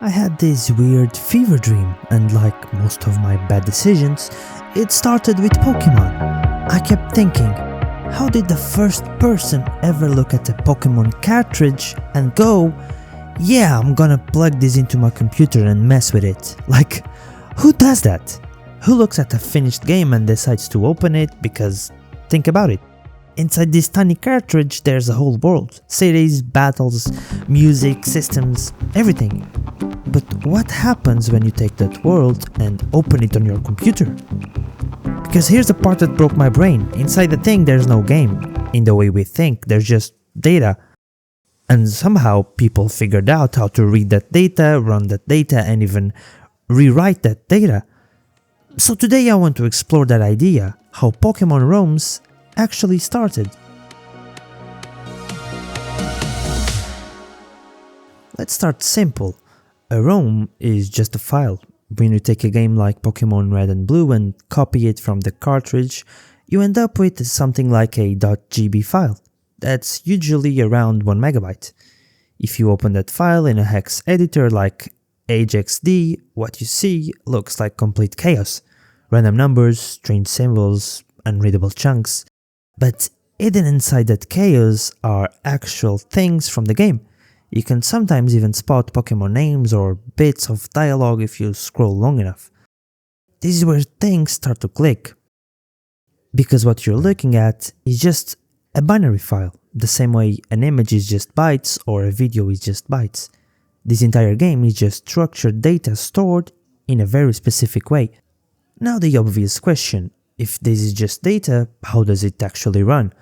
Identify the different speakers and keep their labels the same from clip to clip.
Speaker 1: I had this weird fever dream, and like most of my bad decisions, it started with Pokemon. I kept thinking, how did the first person ever look at a Pokemon cartridge and go, yeah, I'm gonna plug this into my computer and mess with it? Like, who does that? Who looks at a finished game and decides to open it? Because, think about it. Inside this tiny cartridge there's a whole world. Cities, battles, music, systems, everything. But what happens when you take that world and open it on your computer? Because here's the part that broke my brain. Inside the thing there's no game. In the way we think, there's just data. And somehow people figured out how to read that data, run that data, and even rewrite that data. So today I want to explore that idea, how Pokémon ROMs actually started. Let's start simple. A ROM is just a file. When you take a game like Pokémon Red and Blue and copy it from the cartridge, you end up with something like a .gb file. That's usually around 1 megabyte. If you open that file in a hex editor like AJAXD, what you see looks like complete chaos. Random numbers, strange symbols, unreadable chunks. But hidden inside that chaos are actual things from the game. You can sometimes even spot Pokemon names or bits of dialogue if you scroll long enough. This is where things start to click. Because what you're looking at is just a binary file, the same way an image is just bytes or a video is just bytes. This entire game is just structured data stored in a very specific way. Now the obvious question, if this is just data, how does it actually run?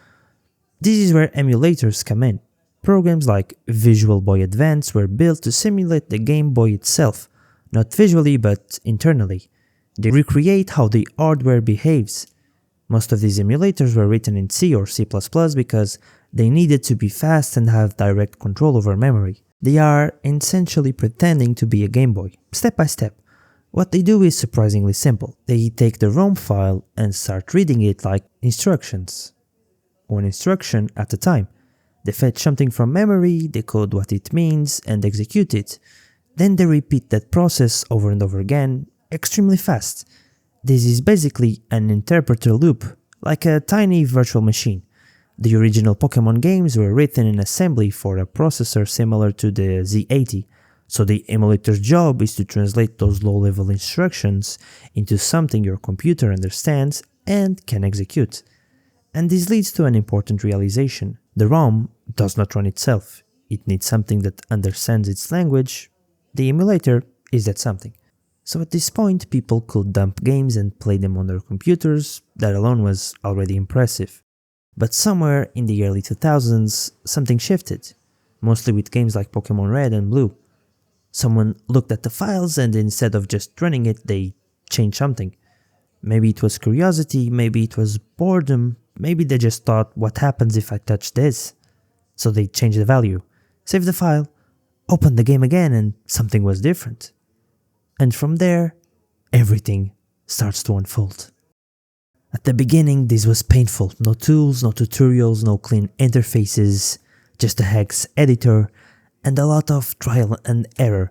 Speaker 1: This is where emulators come in. Programs like Visual Boy Advance were built to simulate the Game Boy itself, not visually but internally. They recreate how the hardware behaves. Most of these emulators were written in C or C++ because they needed to be fast and have direct control over memory. They are essentially pretending to be a Game Boy, step by step. What they do is surprisingly simple. They take the ROM file and start reading it like instructions. One instruction at a time. They fetch something from memory, decode what it means, and execute it. Then they repeat that process over and over again, extremely fast. This is basically an interpreter loop, like a tiny virtual machine. The original Pokémon games were written in assembly for a processor similar to the Z80, so the emulator's job is to translate those low-level instructions into something your computer understands and can execute. And this leads to an important realization. The ROM does not run itself. It needs something that understands its language. The emulator is that something. So at this point, people could dump games and play them on their computers. That alone was already impressive. But somewhere in the early 2000s, something shifted. Mostly with games like Pokémon Red and Blue. Someone looked at the files and instead of just running it, they changed something. Maybe it was curiosity, maybe it was boredom, maybe they just thought, what happens if I touch this? So they changed the value, saved the file, opened the game again, and something was different. And from there, everything starts to unfold. At the beginning, this was painful. No tools, no tutorials, no clean interfaces, just a hex editor, and a lot of trial and error.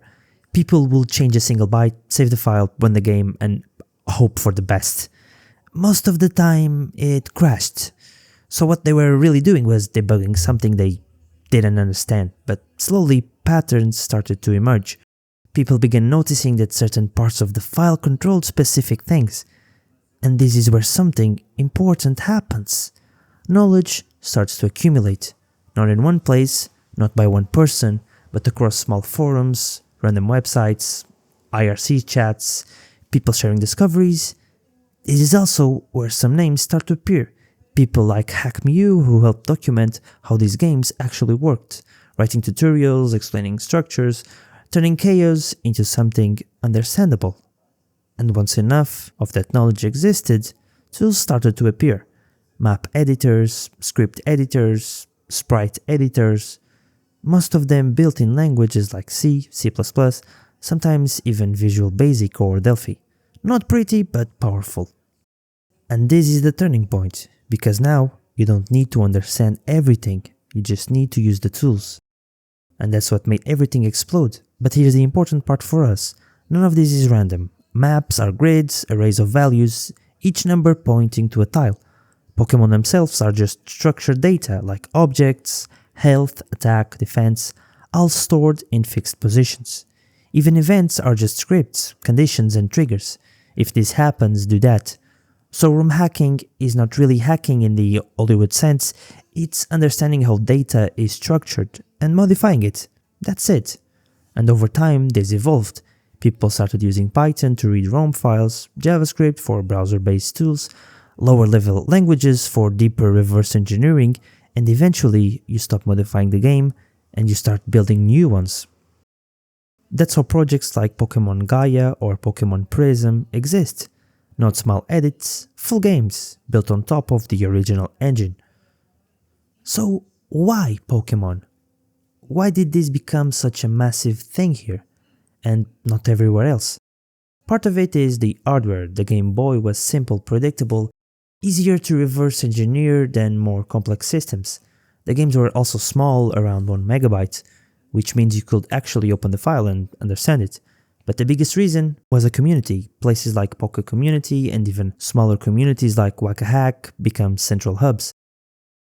Speaker 1: People will change a single byte, save the file, run the game, and hope for the best. Most of the time, it crashed. So what they were really doing was debugging something they didn't understand, but slowly patterns started to emerge. People began noticing that certain parts of the file controlled specific things. And this is where something important happens. Knowledge starts to accumulate, not in one place, not by one person, but across small forums, random websites, IRC chats, people sharing discoveries. It is also where some names start to appear. People like HackMew who helped document how these games actually worked, writing tutorials, explaining structures, turning chaos into something understandable. And once enough of that knowledge existed, tools started to appear. Map editors, script editors, sprite editors, most of them built in languages like C, C++, sometimes even Visual Basic or Delphi. Not pretty, but powerful. And this is the turning point, because now you don't need to understand everything, you just need to use the tools. And that's what made everything explode. But here's the important part for us. None of this is random. Maps are grids, arrays of values, each number pointing to a tile. Pokémon themselves are just structured data like objects, health, attack, defense, all stored in fixed positions. Even events are just scripts, conditions and triggers. If this happens, do that. So ROM hacking is not really hacking in the Hollywood sense, it's understanding how data is structured and modifying it. That's it. And over time, this evolved. People started using Python to read ROM files, JavaScript for browser-based tools, lower-level languages for deeper reverse engineering, and eventually you stop modifying the game and you start building new ones. That's how projects like Pokémon Gaia or Pokémon Prism exist. Not small edits, full games built on top of the original engine. So why Pokémon? Why did this become such a massive thing here, and not everywhere else? Part of it is the hardware. The Game Boy was simple, predictable, easier to reverse engineer than more complex systems. The games were also small, around 1 megabyte, which means you could actually open the file and understand it. But the biggest reason was a community. Places like Poké Community and even smaller communities like Wakahack become central hubs.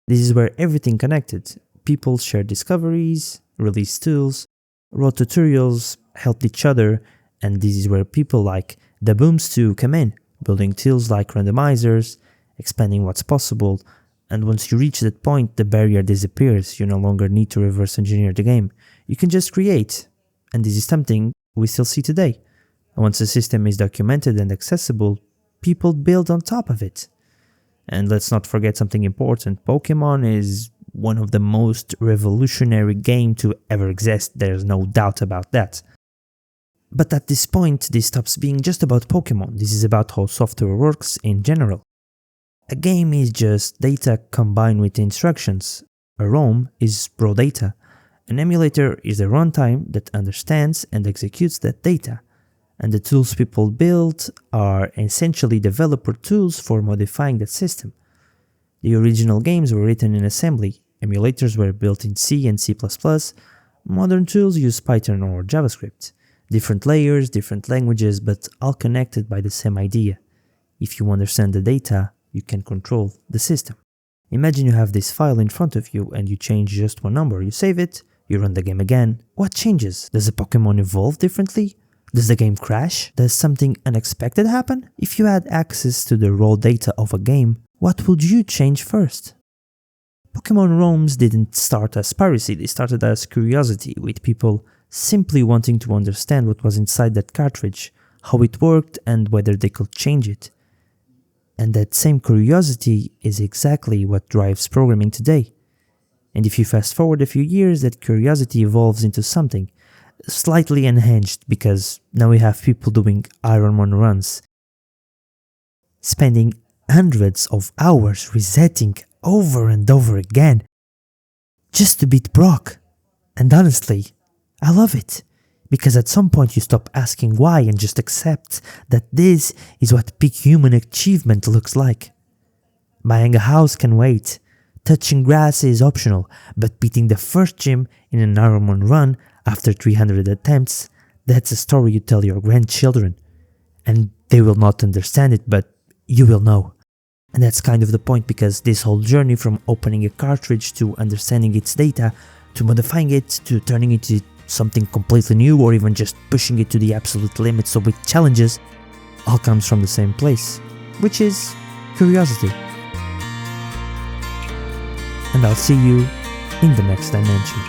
Speaker 1: This is where everything connected. People shared discoveries, released tools, wrote tutorials, helped each other, and this is where people like the Booms too come in, building tools like randomizers, expanding what's possible, and once you reach that point, the barrier disappears. You no longer need to reverse engineer the game. You can just create, and this is something we still see today. And once a system is documented and accessible, people build on top of it. And let's not forget something important. Pokémon is one of the most revolutionary games to ever exist, there's no doubt about that. But at this point, this stops being just about Pokémon. This is about how software works in general. A game is just data combined with instructions. A ROM is raw data. An emulator is a runtime that understands and executes that data. And the tools people build are essentially developer tools for modifying that system. The original games were written in assembly. Emulators were built in C and C++. Modern tools use Python or JavaScript. Different layers, different languages, but all connected by the same idea. If you understand the data, you can control the system. Imagine you have this file in front of you and you change just one number. You save it, you run the game again. What changes? Does the Pokémon evolve differently? Does the game crash? Does something unexpected happen? If you had access to the raw data of a game, what would you change first? Pokémon ROMs didn't start as piracy, they started as curiosity, with people simply wanting to understand what was inside that cartridge, how it worked and whether they could change it. And that same curiosity is exactly what drives programming today. And if you fast forward a few years, that curiosity evolves into something slightly enhanced, because now we have people doing Ironmon runs, spending hundreds of hours resetting over and over again just to beat Brock. And honestly, I love it, because at some point you stop asking why and just accept that this is what peak human achievement looks like. Buying a house can wait, touching grass is optional, but beating the first gym in an Ironmon run after 300 attempts, that's a story you tell your grandchildren. And they will not understand it, but you will know. And that's kind of the point, because this whole journey from opening a cartridge to understanding its data, to modifying it, to turning it into something completely new, or even just pushing it to the absolute limit so it challenges, all comes from the same place, which is curiosity. And I'll see you in the next dimension.